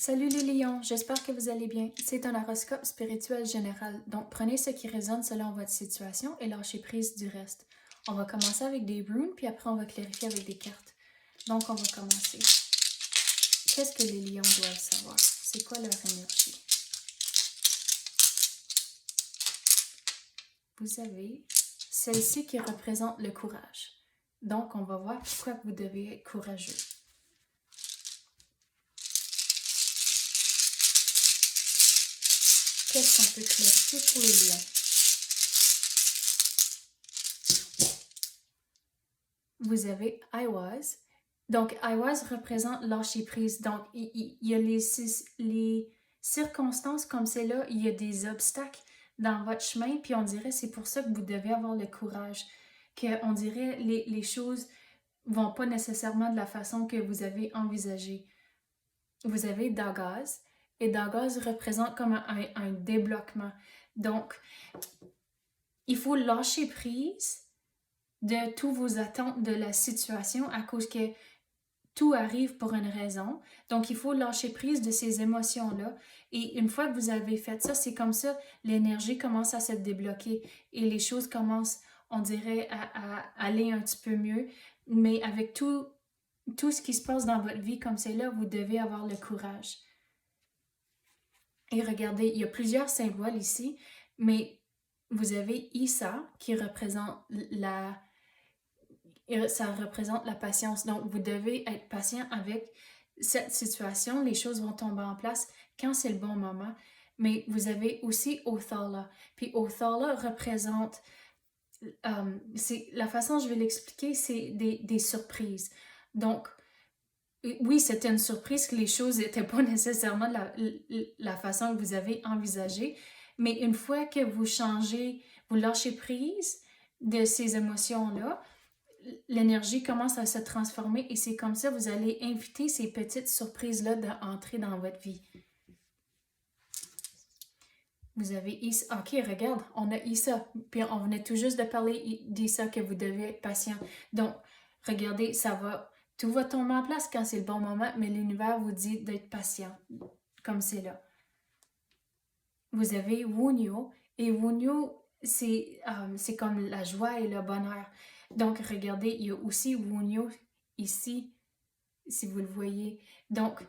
Salut les lions, j'espère que vous allez bien. C'est un horoscope spirituel général, donc prenez ce qui résonne selon votre situation et lâchez prise du reste. On va commencer avec des runes, puis après on va clarifier avec des cartes. Donc on va commencer. Qu'est-ce que les lions doivent savoir? C'est quoi leur énergie? Vous avez celle-ci qui représente le courage. Donc on va voir pourquoi vous devez être courageux. Qu'est-ce qu'on peut clarifier pour les lions? Vous avez I was. Donc, I was représente lâcher prise. Donc, il y a les circonstances comme celle-là, il y a des obstacles dans votre chemin, puis on dirait c'est pour ça que vous devez avoir le courage. Qu'on dirait les choses vont pas nécessairement de la façon que vous avez envisagé. Vous avez Dagaz, et Dagaz représente comme un débloquement. Donc, il faut lâcher prise de tous vos attentes de la situation à cause que tout arrive pour une raison. Donc, il faut lâcher prise de ces émotions-là. Et une fois que vous avez fait ça, c'est comme ça, l'énergie commence à se débloquer et les choses commencent, on dirait, à aller un petit peu mieux. Mais avec tout ce qui se passe dans votre vie comme c'est là, vous devez avoir le courage. Et regardez, il y a plusieurs symboles ici, mais vous avez Issa qui représente ça représente la patience. Donc, vous devez être patient avec cette situation. Les choses vont tomber en place quand c'est le bon moment. Mais vous avez aussi Othala. Puis Othala représente, la façon dont je vais l'expliquer, c'est des surprises. Donc, oui, c'était une surprise que les choses n'étaient pas nécessairement de la façon que vous avez envisagé. Mais une fois que vous changez, vous lâchez prise de ces émotions-là, l'énergie commence à se transformer et c'est comme ça que vous allez inviter ces petites surprises-là d'entrer dans votre vie. Vous avez Issa. Ok, regarde, on a Issa. Puis on venait tout juste de parler d'Issa que vous devez être patient. Donc, regardez, tout va tomber en place quand c'est le bon moment, mais l'univers vous dit d'être patient, comme c'est là. Vous avez Wunyo, et Wunyo, c'est comme la joie et le bonheur. Donc, regardez, il y a aussi Wunyo ici, si vous le voyez. Donc,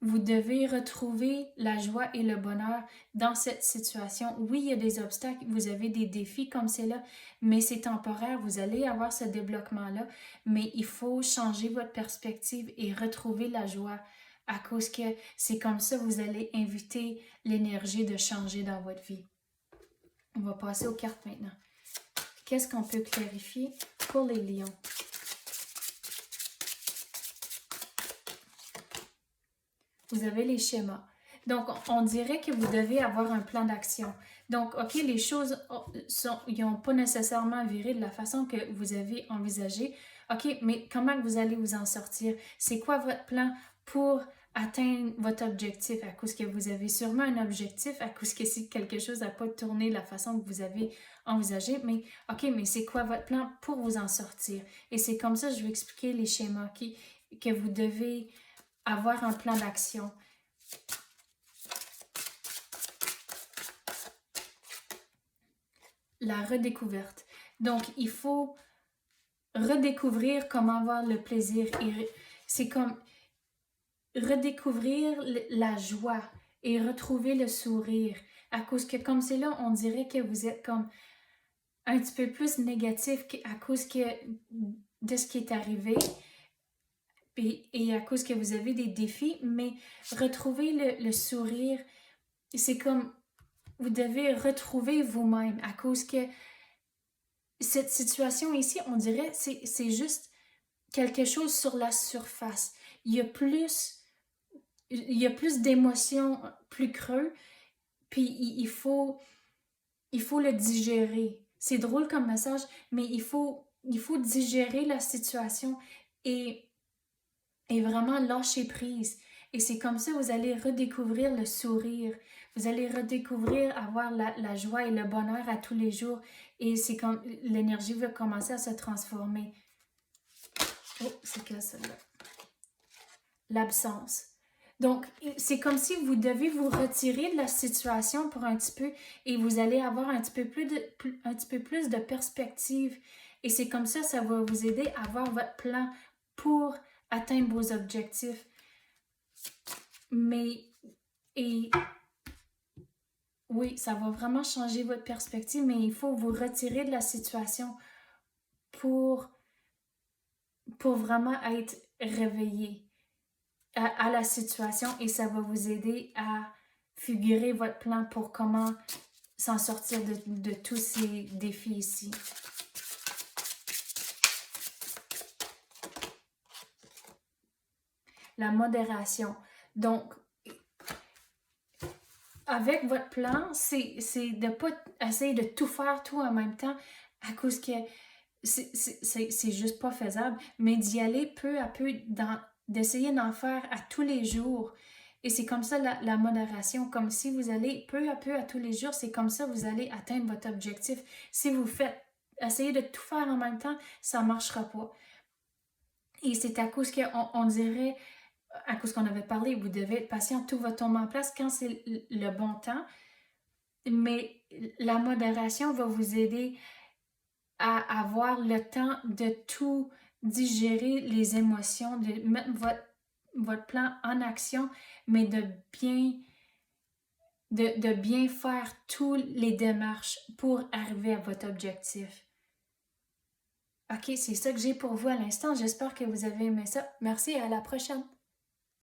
vous devez retrouver la joie et le bonheur dans cette situation. Oui, il y a des obstacles, vous avez des défis comme c'est là, mais c'est temporaire. Vous allez avoir ce débloquement-là, mais il faut changer votre perspective et retrouver la joie à cause que c'est comme ça que vous allez inviter l'énergie de changer dans votre vie. On va passer aux cartes maintenant. Qu'est-ce qu'on peut clarifier pour les lions? Vous avez les schémas. Donc, on dirait que vous devez avoir un plan d'action. Donc, OK, les choses n'ont pas nécessairement viré de la façon que vous avez envisagé. OK, mais comment vous allez vous en sortir? C'est quoi votre plan pour atteindre votre objectif? À cause que vous avez sûrement un objectif, à cause que si quelque chose n'a pas tourné de la façon que vous avez envisagé. Mais OK, mais c'est quoi votre plan pour vous en sortir? Et c'est comme ça que je vais expliquer les schémas que vous devez avoir un plan d'action. La redécouverte. Donc, il faut redécouvrir comment avoir le plaisir. Et c'est comme redécouvrir la joie et retrouver le sourire. À cause que comme c'est là, on dirait que vous êtes comme un petit peu plus négatif à cause de ce qui est arrivé. Et à cause que vous avez des défis, mais retrouver le sourire, c'est comme vous devez retrouver vous-même à cause que cette situation ici, on dirait, c'est juste quelque chose sur la surface. Il y a plus d'émotions plus creux, puis il faut le digérer. C'est drôle comme message, mais il faut digérer la situation et vraiment lâcher prise. Et c'est comme ça que vous allez redécouvrir le sourire. Vous allez redécouvrir avoir la joie et le bonheur à tous les jours. Et c'est comme l'énergie va commencer à se transformer. Oh, c'est quoi ça là? L'absence. Donc, c'est comme si vous devez vous retirer de la situation pour un petit peu et vous allez avoir un petit peu un petit peu plus de perspective. Et c'est comme ça va vous aider à avoir votre plan pour atteindre vos objectifs. Mais, et oui, ça va vraiment changer votre perspective, mais il faut vous retirer de la situation pour, pour vraiment être réveillé à la situation et ça va vous aider à figurer votre plan pour comment s'en sortir de tous ces défis ici. La modération. Donc, avec votre plan, c'est de ne pas essayer de tout faire tout en même temps à cause que c'est juste pas faisable, mais d'y aller peu à peu, d'essayer d'en faire à tous les jours. Et c'est comme ça la modération, comme si vous allez peu à peu à tous les jours, c'est comme ça vous allez atteindre votre objectif. Si vous essayez de tout faire en même temps, ça ne marchera pas. Et c'est à cause qu'on dirait, à cause qu'on avait parlé, vous devez être patient, tout va tomber en place quand c'est le bon temps. Mais la modération va vous aider à avoir le temps de tout digérer, les émotions, de mettre votre plan en action, mais de bien faire toutes les démarches pour arriver à votre objectif. OK, c'est ça que j'ai pour vous à l'instant. J'espère que vous avez aimé ça. Merci et à la prochaine.